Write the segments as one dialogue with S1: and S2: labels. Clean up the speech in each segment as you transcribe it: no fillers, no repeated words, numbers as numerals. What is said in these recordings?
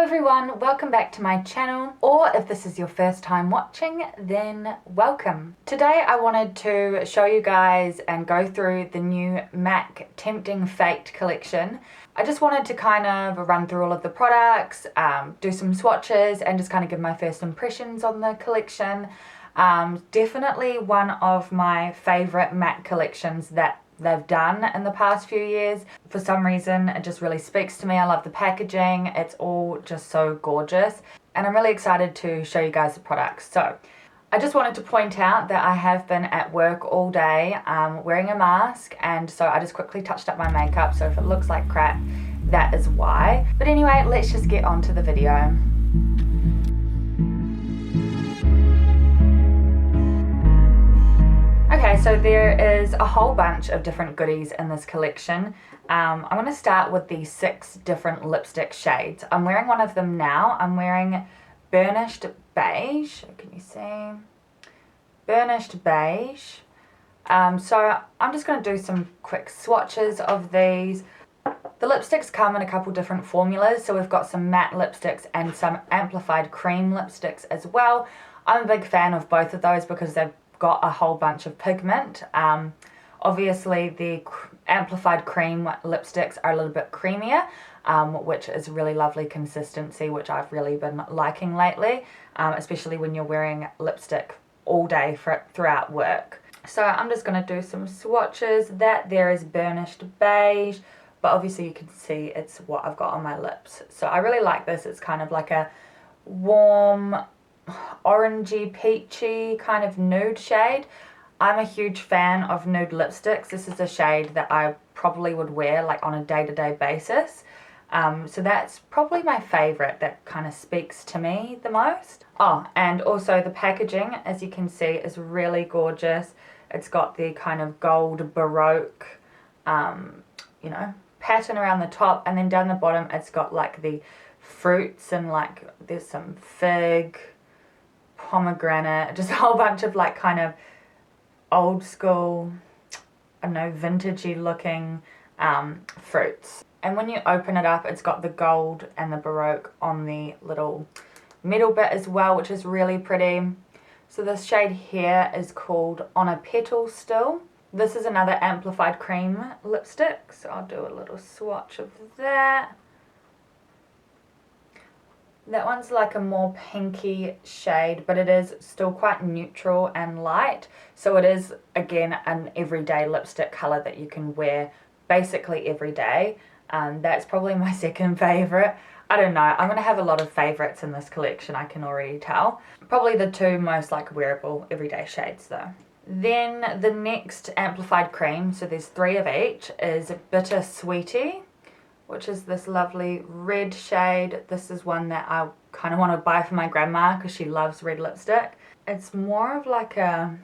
S1: everyone, welcome back to my channel, or if this is your first time watching, then welcome. Today I wanted to show you guys and go through the new MAC Tempting Fate collection. I just wanted to kind of run through all of the products, do some swatches, and just kind of give my first impressions on the collection. Definitely one of my favorite MAC collections that they've done in the past few years. For some reason it just really speaks to me. I love the packaging, it's all just so gorgeous, and I'm really excited to show you guys the products. So I just wanted to point out that I have been at work all day wearing a mask, and so I just quickly touched up my makeup, so if it looks like crap, that is why. But anyway, let's just get on to the video. Okay, so there is a whole bunch of different goodies in this collection. I'm going to start with the 6 different lipstick shades. I'm wearing one of them now. I'm wearing Burnished Beige. Can you see? Burnished Beige. So I'm just going to do some quick swatches of these. The lipsticks come in a couple different formulas. So we've got some matte lipsticks and some amplified cream lipsticks as well. I'm a big fan of both of those because they've got a whole bunch of pigment. Obviously the amplified cream lipsticks are a little bit creamier, which is really lovely consistency, which I've really been liking lately, especially when you're wearing lipstick all day throughout work. So I'm just going to do some swatches. That there is Burnished Beige, but obviously you can see it's what I've got on my lips. So I really like this. It's kind of like a warm orangey peachy kind of nude shade. I'm a huge fan of nude lipsticks. This is a shade that I probably would wear like on a day-to-day basis. So that's probably my favorite, that kind of speaks to me the most. Oh, and also the packaging, as you can see, is really gorgeous. It's got the kind of gold baroque you know, pattern around the top, and then down the bottom it's got like the fruits, and like there's some fig, pomegranate, just a whole bunch of like kind of old school, I don't know, vintagey looking fruits. And when you open it up, it's got the gold and the baroque on the little middle bit as well, which is really pretty. So this shade here is called On a Petal Still. This is another amplified cream lipstick, so I'll do a little swatch of that. That one's like a more pinky shade, but it is still quite neutral and light. So it is, again, an everyday lipstick colour that you can wear basically every day. That's probably my second favourite. I don't know, I'm going to have a lot of favourites in this collection, I can already tell. Probably the 2 most like wearable everyday shades though. Then the next amplified cream, so there's 3 of each, is Bitter Sweetie, which is this lovely red shade. This is one that I kind of want to buy for my grandma because she loves red lipstick. It's more of like a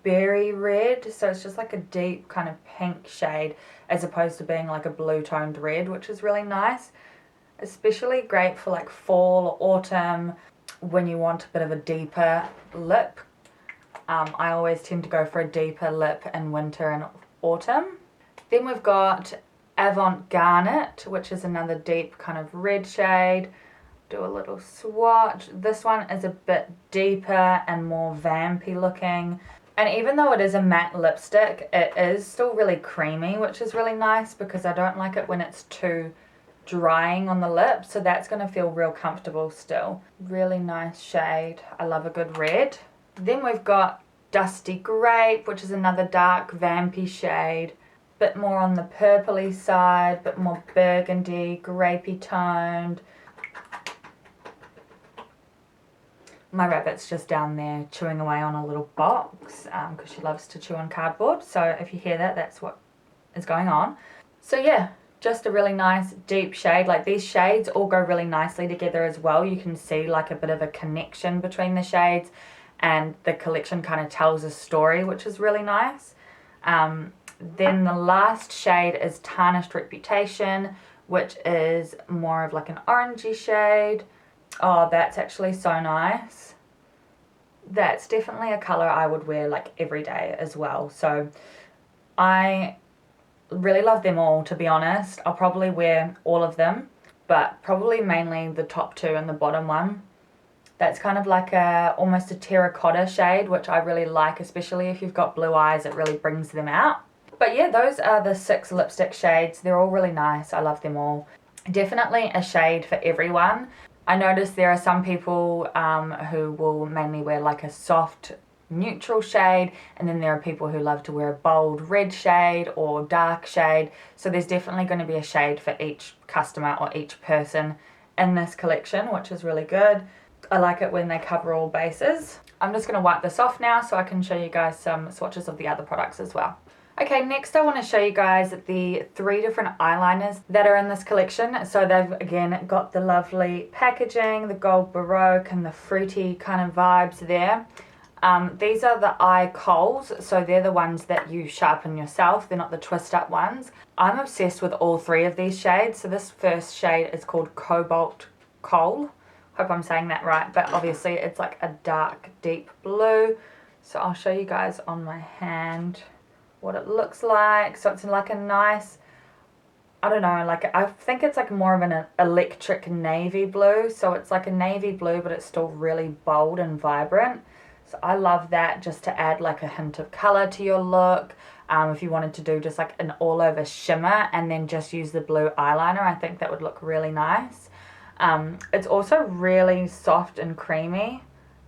S1: berry red, so it's just like a deep kind of pink shade as opposed to being like a blue toned red, which is really nice. Especially great for like fall or autumn when you want a bit of a deeper lip. I always tend to go for a deeper lip in winter and autumn. Then we've got Avant Garnet, which is another deep kind of red shade. Do a little swatch. This one is a bit deeper and more vampy looking. And even though it is a matte lipstick, it is still really creamy, which is really nice because I don't like it when it's too drying on the lip. So that's going to feel real comfortable still. Really nice shade. I love a good red. Then we've got Dusty Grape, which is another dark vampy shade. Bit more on the purpley side, bit more burgundy, grapey toned. My rabbit's just down there chewing away on a little box because she loves to chew on cardboard. So if you hear that, that's what is going on. So yeah, just a really nice deep shade. Like these shades all go really nicely together as well. You can see like a bit of a connection between the shades, and the collection kind of tells a story, which is really nice. Then the last shade is Tarnished Reputation, which is more of like an orangey shade. Oh, that's actually so nice. That's definitely a colour I would wear like every day as well. So I really love them all, to be honest. I'll probably wear all of them. but probably mainly the top two and the bottom one. That's kind of like almost a terracotta shade, which I really like, especially if you've got blue eyes, it really brings them out. But yeah, those are the 6 lipstick shades. They're all really nice. I love them all. Definitely a shade for everyone. I noticed there are some people who will mainly wear like a soft neutral shade, and then there are people who love to wear a bold red shade or dark shade. So there's definitely going to be a shade for each customer or each person in this collection, which is really good. I like it when they cover all bases. I'm just going to wipe this off now so I can show you guys some swatches of the other products as well. Okay, next I want to show you guys the 3 different eyeliners that are in this collection. So they've again got the lovely packaging, the gold baroque and the fruity kind of vibes there. These are the eye kohls, so they're the ones that you sharpen yourself. They're not the twist up ones. I'm obsessed with all 3 of these shades. So this first shade is called Cobalt Kohl. Hope I'm saying that right, but obviously it's like a dark, deep blue. So I'll show you guys on my hand what it looks like. So it's like a nice, I don't know, like I think it's like more of an electric navy blue. So it's like a navy blue, but it's still really bold and vibrant. So I love that, just to add like a hint of color to your look. If you wanted to do just like an all over shimmer and then just use the blue eyeliner, I think that would look really nice. It's also really soft and creamy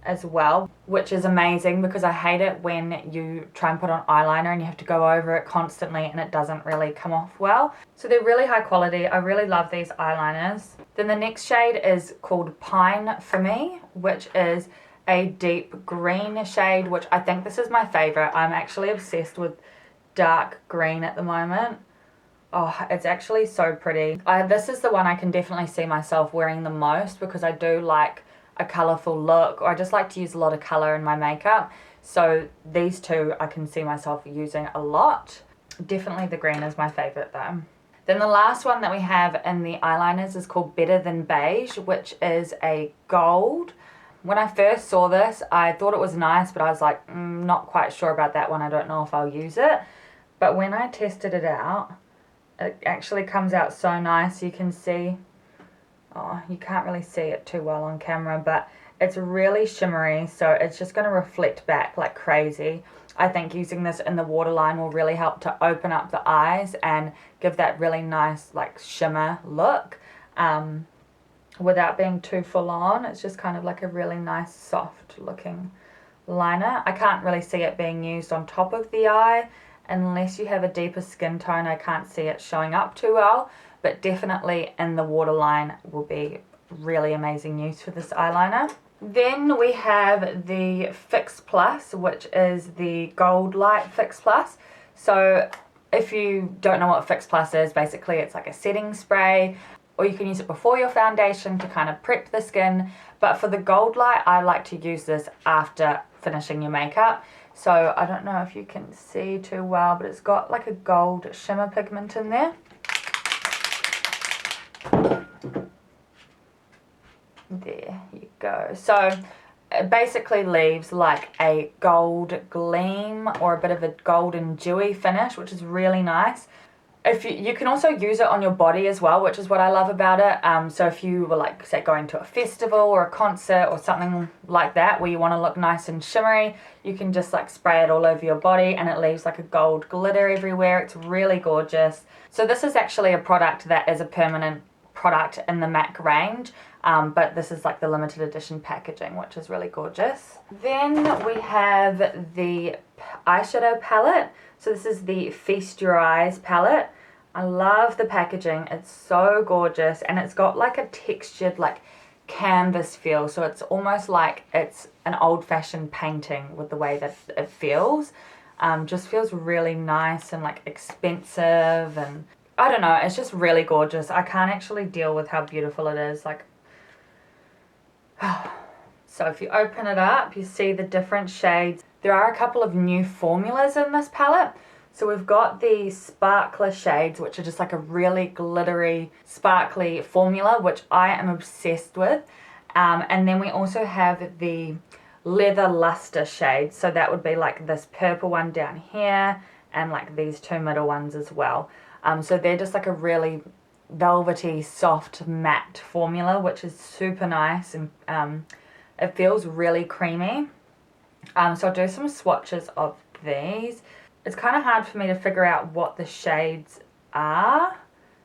S1: as well, which is amazing because I hate it when you try and put on eyeliner and you have to go over it constantly and it doesn't really come off well. So they're really high quality. I really love these eyeliners. Then the next shade is called Pine for me, which is a deep green shade, which I think this is my favorite. I'm actually obsessed with dark green at the moment. Oh, it's actually so pretty. This is the one I can definitely see myself wearing the most because I do like a colourful look, or I just like to use a lot of colour in my makeup. So these 2 I can see myself using a lot. Definitely the green is my favourite though. Then the last one that we have in the eyeliners is called Better Than Beige, which is a gold. When I first saw this, I thought it was nice, but I was like, not quite sure about that one. I don't know if I'll use it. But when I tested it out, it actually comes out so nice. You can see, oh, you can't really see it too well on camera, but it's really shimmery, so it's just going to reflect back like crazy. I think using this in the waterline will really help to open up the eyes and give that really nice like shimmer look without being too full on. It's just kind of like a really nice soft looking liner. I can't really see it being used on top of the eye unless you have a deeper skin tone. I can't see it showing up too well, but definitely in the waterline will be really amazing use for this eyeliner. Then we have the Fix Plus, which is the Gold Light Fix Plus. So if you don't know what Fix Plus is, basically it's like a setting spray, or you can use it before your foundation to kind of prep the skin. But for the Gold Light, I like to use this after finishing your makeup. So I don't know if you can see too well, but it's got like a gold shimmer pigment in there. There you go. So it basically leaves like a gold gleam or a bit of a golden dewy finish, which is really nice. If you can also use it on your body as well, which is what I love about it. So if you were like, say, going to a festival or a concert or something like that where you want to look nice and shimmery, you can just like spray it all over your body and it leaves like a gold glitter everywhere. It's really gorgeous. So this is actually a product that is a permanent product in the MAC range, but this is like the limited edition packaging, which is really gorgeous. Then we have the eyeshadow palette. So this is the Feast Your Eyes palette. I love the packaging. It's so gorgeous, and it's got like a textured like canvas feel, so it's almost like it's an old-fashioned painting with the way that it feels. Just feels really nice and like expensive, and I don't know, it's just really gorgeous. I can't actually deal with how beautiful it is. Like, so if you open it up, you see the different shades. There are a couple of new formulas in this palette. So we've got the sparkler shades, which are just like a really glittery, sparkly formula, which I am obsessed with. And then we also have the leather luster shades. So that would be like this purple one down here and like these two middle ones as well. So they're just like a really velvety, soft, matte formula, which is super nice, and it feels really creamy. So I'll do some swatches of these. It's kind of hard for me to figure out what the shades are,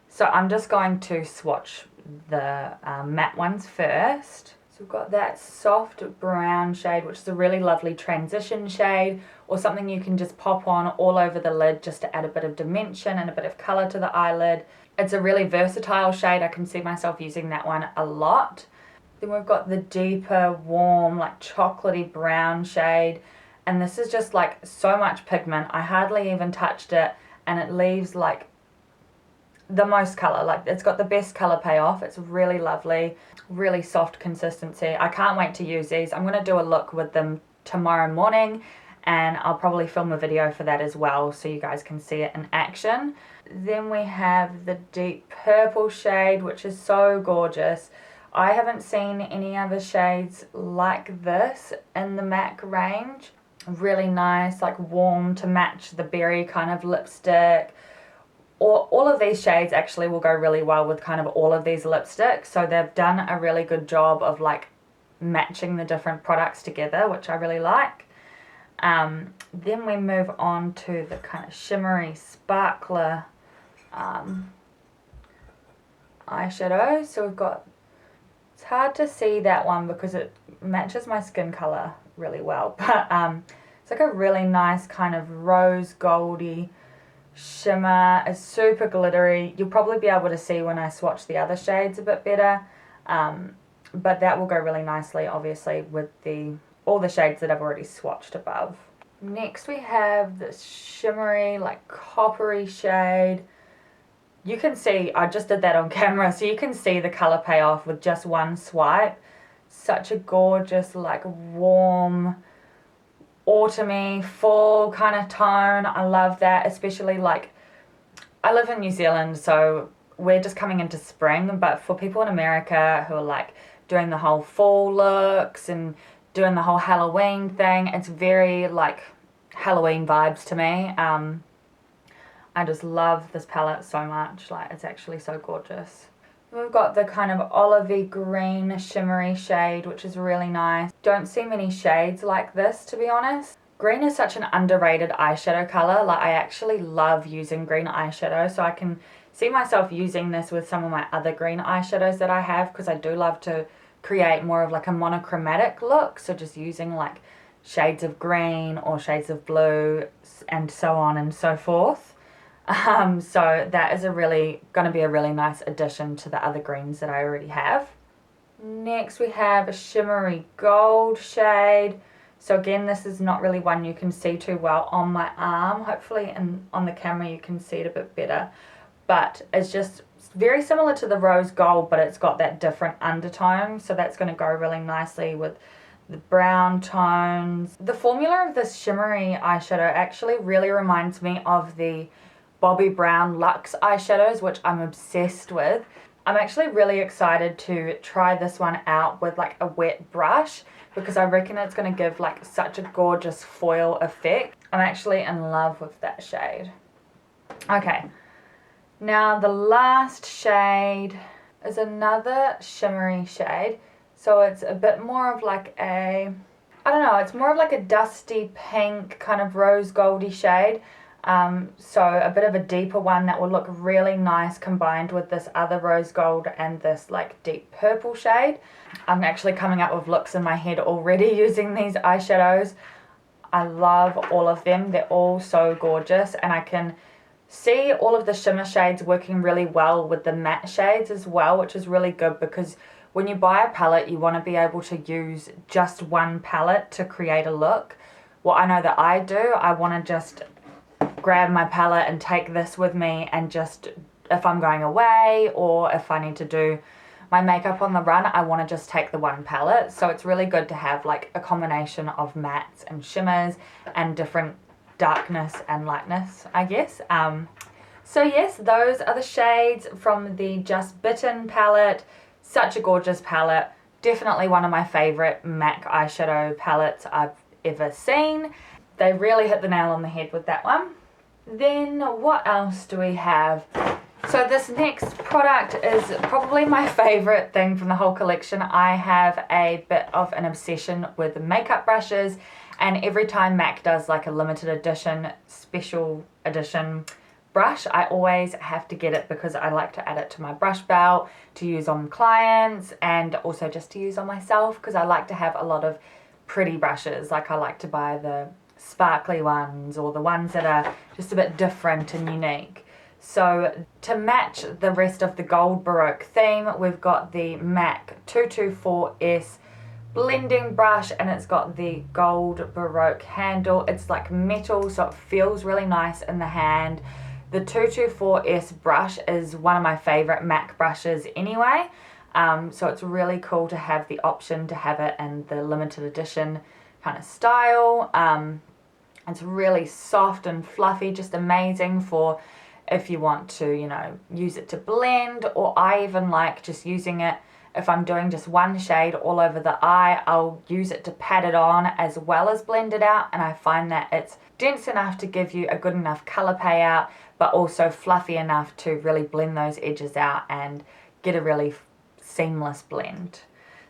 S1: so I'm just going to swatch the matte ones first. So we've got that soft brown shade, which is a really lovely transition shade, or something you can just pop on all over the lid just to add a bit of dimension and a bit of colour to the eyelid. It's a really versatile shade. I can see myself using that one a lot. Then we've got the deeper, warm, like chocolatey brown shade. And this is just like so much pigment. I hardly even touched it, and it leaves like the most color. Like, it's got the best color payoff. It's really lovely, really soft consistency. I can't wait to use these. I'm going to do a look with them tomorrow morning, and I'll probably film a video for that as well so you guys can see it in action. Then we have the deep purple shade, which is so gorgeous. I haven't seen any other shades like this in the MAC range. Really nice, like warm to match the berry kind of lipstick. All of these shades actually will go really well with kind of all of these lipsticks. So they've done a really good job of like matching the different products together, which I really like. Then we move on to the kind of shimmery sparkler eyeshadow. So we've got, it's hard to see that one because it matches my skin color really well, but it's like a really nice kind of rose goldy shimmer. It's super glittery. You'll probably be able to see when I swatch the other shades a bit better, but that will go really nicely obviously with all the shades that I've already swatched above. Next we have this shimmery like coppery shade. You can see, I just did that on camera, so you can see the color payoff with just one swipe. Such a gorgeous, like warm, autumny, fall kind of tone. I love that, especially like, I live in New Zealand, so we're just coming into spring, but for people in America who are like doing the whole fall looks and doing the whole Halloween thing, it's very like Halloween vibes to me. I just love this palette so much. Like, it's actually so gorgeous. We've got the kind of olivey green shimmery shade, which is really nice. Don't see many shades like this, to be honest. Green is such an underrated eyeshadow color. Like, I actually love using green eyeshadow, so I can see myself using this with some of my other green eyeshadows that I have, because I do love to create more of like a monochromatic look. So just using like shades of green or shades of blue and so on and so forth. So that is going to be a really nice addition to the other greens that I already have. Next we have a shimmery gold shade. So again, this is not really one you can see too well on my arm. Hopefully on the camera you can see it a bit better. But it's just very similar to the rose gold, but it's got that different undertone. So that's going to go really nicely with the brown tones. The formula of this shimmery eyeshadow actually really reminds me of the Bobbi Brown Luxe eyeshadows, which I'm obsessed with. I'm actually really excited to try this one out with like a wet brush, because I reckon it's going to give like such a gorgeous foil effect. I'm actually in love with that shade. Okay, now the last shade is another shimmery shade. So it's a bit more of like I don't know, it's more of like a dusty pink kind of rose goldy shade. So a bit of a deeper one that will look really nice combined with this other rose gold and this like deep purple shade. I'm actually coming up with looks in my head already using these eyeshadows. I love all of them. They're all so gorgeous, and I can see all of the shimmer shades working really well with the matte shades as well, which is really good, because when you buy a palette you want to be able to use just one palette to create a look. What I know that I do, I want to just grab my palette and take this with me, and just, if I'm going away or if I need to do my makeup on the run, I want to just take the one palette. So it's really good to have like a combination of mattes and shimmers and different darkness and lightness, I guess. So yes, those are the shades from the Just Bitten palette. Such a gorgeous palette. Definitely one of my favorite MAC eyeshadow palettes I've ever seen. They really hit the nail on the head with that one. Then what else do we have? So this next product is probably my favorite thing from the whole collection. I have a bit of an obsession with makeup brushes, and every time MAC does like a limited edition, special edition brush, I always have to get it because I like to add it to my brush belt to use on clients and also just to use on myself, because I like to have a lot of pretty brushes. Like I like to buy the sparkly ones or the ones that are just a bit different and unique. So to match the rest of the gold Baroque theme, we've got the MAC 224S blending brush, and it's got the gold Baroque handle. It's like metal, so it feels really nice in the hand. The 224S brush is one of my favorite MAC brushes anyway, so it's really cool to have the option to have it in the limited edition kind of style. It's really soft and fluffy, just amazing for if you want to, you know, use it to blend, or I even like just using it if I'm doing just one shade all over the eye. I'll use it to pat it on as well as blend it out, and I find that it's dense enough to give you a good enough color payout, but also fluffy enough to really blend those edges out and get a really seamless blend.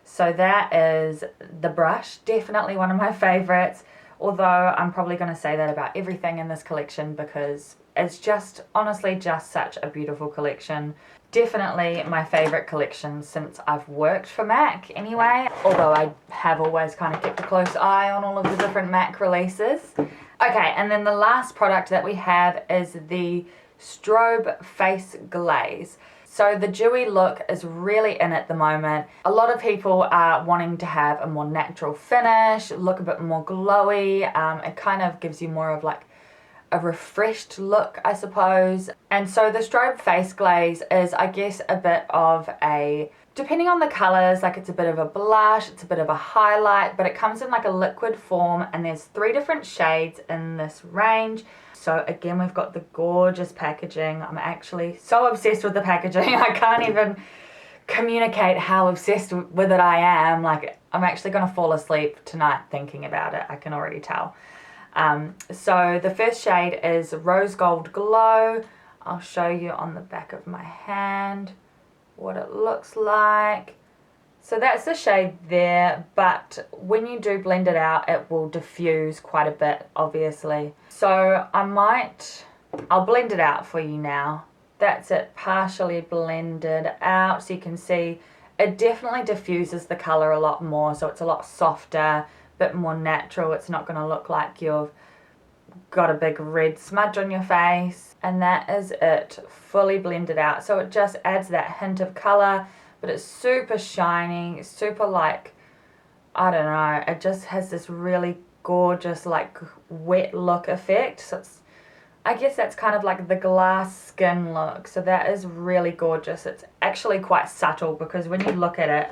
S1: So that is the brush, definitely one of my favorites, although I'm probably going to say that about everything in this collection because it's just honestly just such a beautiful collection. Definitely my favorite collection since I've worked for MAC anyway, although I have always kind of kept a close eye on all of the different MAC releases. Okay, and then the last product that we have is the Strobe Face Glaze. So the dewy look is really in at the moment. A lot of people are wanting to have a more natural finish, look a bit more glowy. It kind of gives you more of like a refreshed look, I suppose. And so the Strobe Face Glaze is, I guess, a bit of a, depending on the colors, like it's a bit of a blush, it's a bit of a highlight, but it comes in like a liquid form, and there's 3 different shades in this range. So again, we've got the gorgeous packaging. I'm actually so obsessed with the packaging. I can't even communicate how obsessed with it I am. Like, I'm actually gonna fall asleep tonight thinking about it. I can already tell. So the first shade is Rose Gold Glow. I'll show you on the back of my hand what it looks like. So that's the shade there, but when you do blend it out, it will diffuse quite a bit, obviously. So I'll blend it out for you now. That's it, partially blended out, so you can see it definitely diffuses the color a lot more, so it's a lot softer, bit more natural. It's not going to look like you've got a big red smudge on your face. And that is it, fully blended out. So it just adds that hint of color, but it's super shiny, super like, I don't know, it just has this really gorgeous like wet look effect. So it's, I guess that's kind of like the glass skin look. So that is really gorgeous. It's actually quite subtle because when you look at it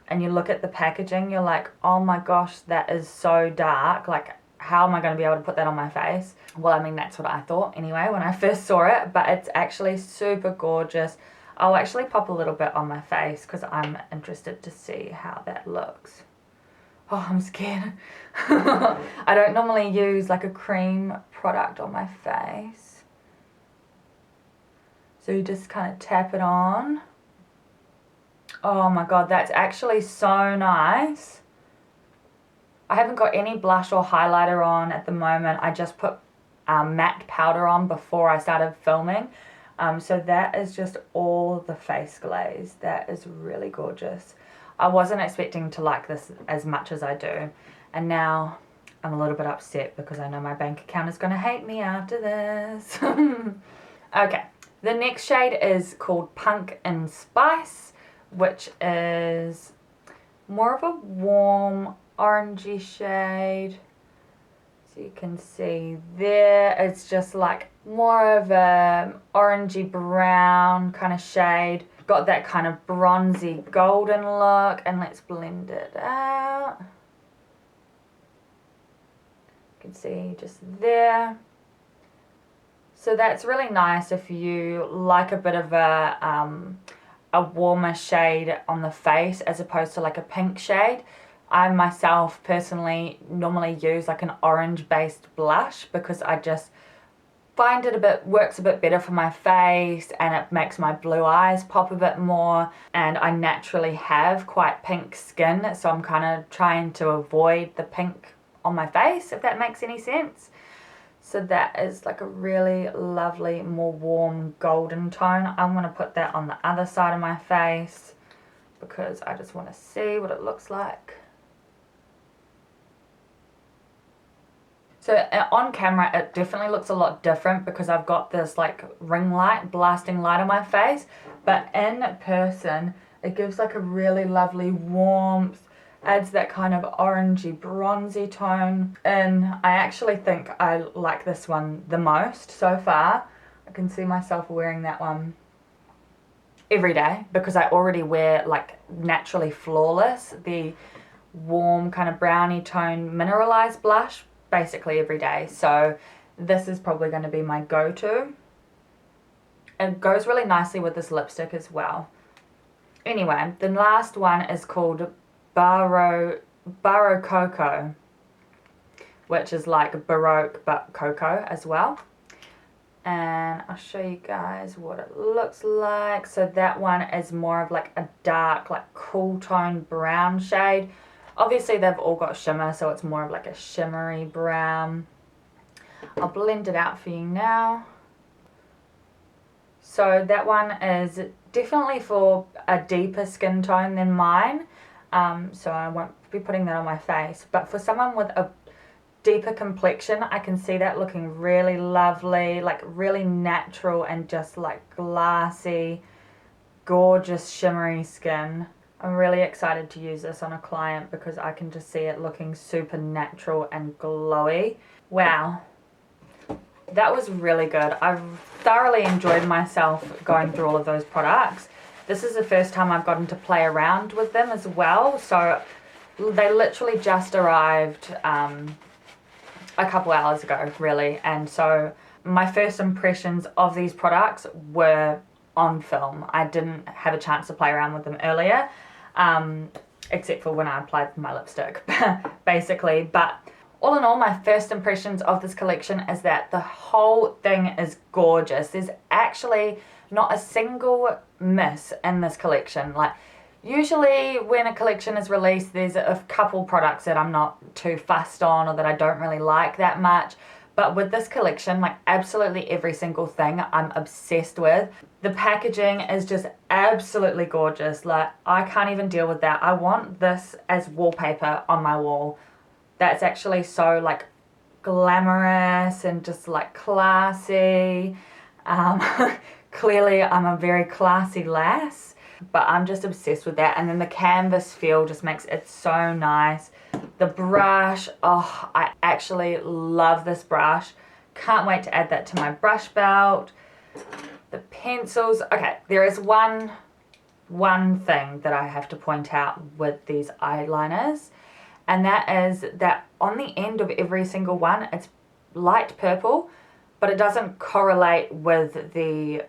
S1: and you look at the packaging, you're like, oh my gosh, that is so dark. Like, how am I going to be able to put that on my face? Well, I mean, that's what I thought anyway when I first saw it, but it's actually super gorgeous. I'll actually pop a little bit on my face because I'm interested to see how that looks. Oh, I'm scared. I don't normally use like a cream product on my face. So you just kind of tap it on. Oh my god, that's actually so nice. I haven't got any blush or highlighter on at the moment. I just put matte powder on before I started filming. So that is just all the face glaze. That is really gorgeous. I wasn't expecting to like this as much as I do. And now I'm a little bit upset because I know my bank account is going to hate me after this. Okay, the next shade is called Punk and Spice, which is more of a warm orangey shade. So you can see there, it's just like more of a orangey brown kind of shade. Got that kind of bronzy golden look, and let's blend it out. You can see just there. So that's really nice if you like a bit of a warmer shade on the face as opposed to like a pink shade. I myself personally normally use like an orange based blush because I just find it works a bit better for my face, and it makes my blue eyes pop a bit more, and I naturally have quite pink skin, so I'm kind of trying to avoid the pink on my face, if that makes any sense. So that is like a really lovely, more warm golden tone. I'm going to put that on the other side of my face because I just want to see what it looks like. So on camera it definitely looks a lot different because I've got this like ring light, blasting light on my face, but in person it gives like a really lovely warmth, adds that kind of orangey bronzy tone, and I actually think I like this one the most so far. I can see myself wearing that one every day because I already wear like Naturally Flawless, the warm kind of brownie tone mineralized blush, basically every day. So this is probably going to be my go-to. It goes really nicely with this lipstick as well. Anyway, the last one is called Baro Cocoa, which is like Baroque but cocoa as well. And I'll show you guys what it looks like. So that one is more of like a dark, like cool tone brown shade. Obviously they've all got shimmer, so it's more of like a shimmery brown. I'll blend it out for you now. So that one is definitely for a deeper skin tone than mine. So I won't be putting that on my face. But for someone with a deeper complexion, I can see that looking really lovely, like really natural and just like glassy, gorgeous shimmery skin. I'm really excited to use this on a client because I can just see it looking super natural and glowy. Wow, that was really good. I've thoroughly enjoyed myself going through all of those products. This is the first time I've gotten to play around with them as well, so they literally just arrived a couple hours ago, really, and so my first impressions of these products were on film. I didn't have a chance to play around with them earlier, except for when I applied my lipstick, basically. But all in all, my first impressions of this collection is that the whole thing is gorgeous. There's actually not a single miss in this collection. Like, usually when a collection is released, there's a couple products that I'm not too fussed on or that I don't really like that much. But with this collection, like absolutely every single thing I'm obsessed with. The packaging is just absolutely gorgeous. Like, I can't even deal with that. I want this as wallpaper on my wall. That's actually so like glamorous and just like classy. Clearly I'm a very classy lass, but I'm just obsessed with that. And then the canvas feel just makes it so nice. The brush, oh, I actually love this brush. Can't wait to add that to my brush belt. The pencils. Okay, there is one thing that I have to point out with these eyeliners, and that is that on the end of every single one, it's light purple, but it doesn't correlate with the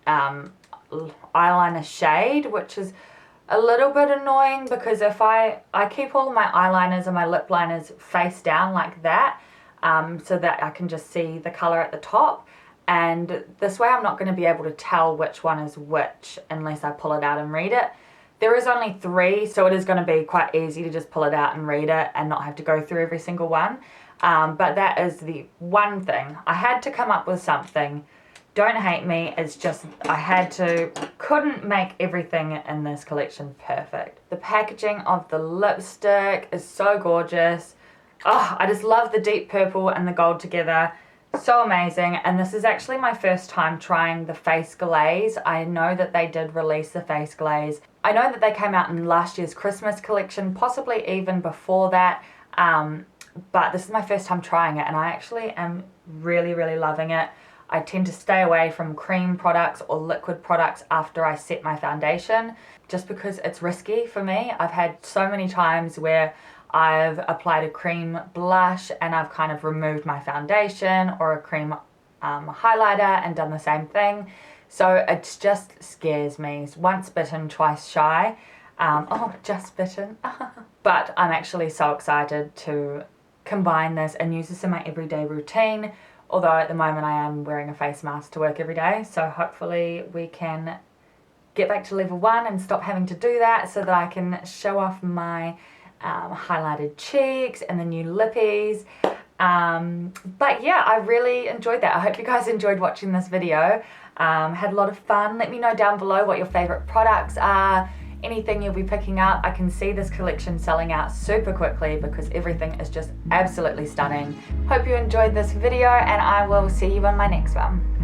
S1: eyeliner shade, which is a little bit annoying because if I keep all my eyeliners and my lip liners face down like that, so that I can just see the color at the top, and this way I'm not going to be able to tell which one is which unless I pull it out and read it. There is only 3, so it is going to be quite easy to just pull it out and read it and not have to go through every single one. But that is the one thing. I had to come up with something. Don't hate me, it's just couldn't make everything in this collection perfect. The packaging of the lipstick is so gorgeous. Oh, I just love the deep purple and the gold together. So amazing. And this is actually my first time trying the face glaze. I know that they did release the face glaze. I know that they came out in last year's Christmas collection, possibly even before that. But this is my first time trying it, and I actually am really, really loving it. I tend to stay away from cream products or liquid products after I set my foundation, just because it's risky for me. I've had so many times where I've applied a cream blush and I've kind of removed my foundation, or a cream highlighter and done the same thing. So it just scares me. It's once bitten, twice shy. Oh, just bitten. But I'm actually so excited to combine this and use this in my everyday routine although at the moment I am wearing a face mask to work every day, so hopefully we can get back to level 1 and stop having to do that so that I can show off my highlighted cheeks and the new lippies. But yeah, I really enjoyed that. I hope you guys enjoyed watching this video. Had a lot of fun. Let me know down below what your favorite products are, anything you'll be picking up. I can see this collection selling out super quickly because everything is just absolutely stunning. Hope you enjoyed this video, and I will see you on my next one.